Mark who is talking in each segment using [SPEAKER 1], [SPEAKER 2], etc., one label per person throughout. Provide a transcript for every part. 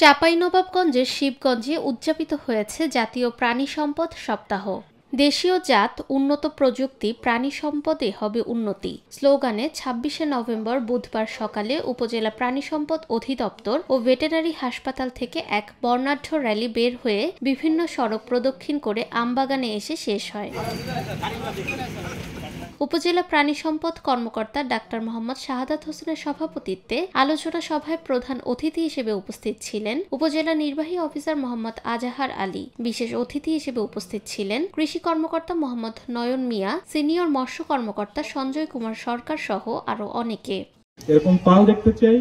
[SPEAKER 1] চাঁপাইনবাবগঞ্জের শিবগঞ্জে উদযাপিত হয়েছে জাতীয় প্রাণী সম্পদ সপ্তাহ। দেশীয় জাত, উন্নত প্রযুক্তি, প্রাণী সম্পদে হবে উন্নতি স্লোগানে ২৬শে নভেম্বর বুধবার সকালে উপজেলা প্রাণী সম্পদ অধিদপ্তর ও ভেটেরিনারি হাসপাতাল থেকে এক বর্ণাঢ্য র্যালি বের হয়ে বিভিন্ন সড়ক প্রদক্ষিণ করে আমবাগানে এসে শেষ হয়। উপজেলা প্রাণী সম্পদ কর্মকর্তা ডাক্তার মোহাম্মদ শাহাদাত হোসেনের সভাপতিত্বে আলোচনা সভায় প্রধান অতিথি হিসেবে উপস্থিত ছিলেন উপজেলা নির্বাহী অফিসার মোহাম্মদ আজাহার আলী। বিশেষ অতিথি হিসেবে উপস্থিত ছিলেন কৃষি কর্মকর্তা মোহাম্মদ নয়ন মিয়া, সিনিয়র মৎস্য কর্মকর্তা সঞ্জয় কুমার সরকার সহ আরো অনেকে।
[SPEAKER 2] এরকম পাল দেখতে চাই,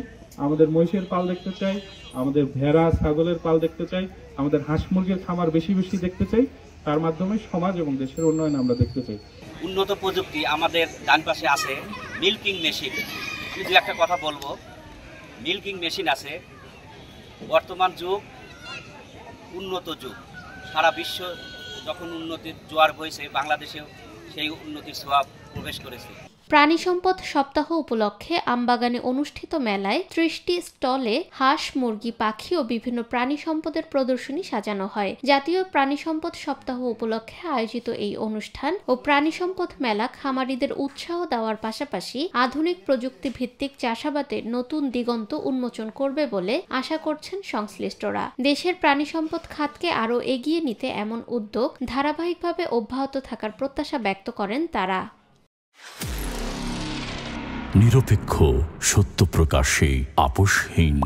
[SPEAKER 2] আমাদের মহিষের পাল দেখতে চাই, আমাদের ভেড়া ছাগলের পাল দেখতে চাই, আমাদের হাঁস মুরগির খামার বেশি বেশি দেখতে চাই। তার মাধ্যমে সমাজ এবং দেশের উন্নয়ন আমরা দেখতে চাই।
[SPEAKER 3] উন্নত প্রযুক্তি আমাদের ডান পাশে আছে মিল্কিং মেশিন। শুধু একটা কথা বলবো, মিল্কিং মেশিন আছে। বর্তমান যুগ উন্নত যুগ, সারা বিশ্ব যখন উন্নতির জোয়ার বইছে, বাংলাদেশেও সেই উন্নতির ছোঁয়া প্রবেশ করেছে।
[SPEAKER 1] প্রাণী সম্পদ সপ্তাহ উপলক্ষে আমবাগানে অনুষ্ঠিত মেলায় ৩০টি স্টলে হাঁস, মুরগি, পাখি ও বিভিন্ন প্রাণী সম্পদের প্রদর্শনী সাজানো হয়। জাতীয় প্রাণী সম্পদ সপ্তাহ উপলক্ষে আয়োজিত এই অনুষ্ঠান ও প্রাণী সম্পদ মেলা খামারিদের উৎসাহ দেওয়ার পাশাপাশি আধুনিক প্রযুক্তি ভিত্তিক চাষাবাদের নতুন দিগন্ত উন্মোচন করবে বলে আশা করছেন সংশ্লিষ্টরা। দেশের প্রাণী সম্পদ খাতকে আরও এগিয়ে নিতে এমন উদ্যোগ ধারাবাহিকভাবে অব্যাহত থাকার প্রত্যাশা ব্যক্ত করেন তারা।
[SPEAKER 4] নিরপেক্ষ, সত্য প্রকাশে আপোষহীন।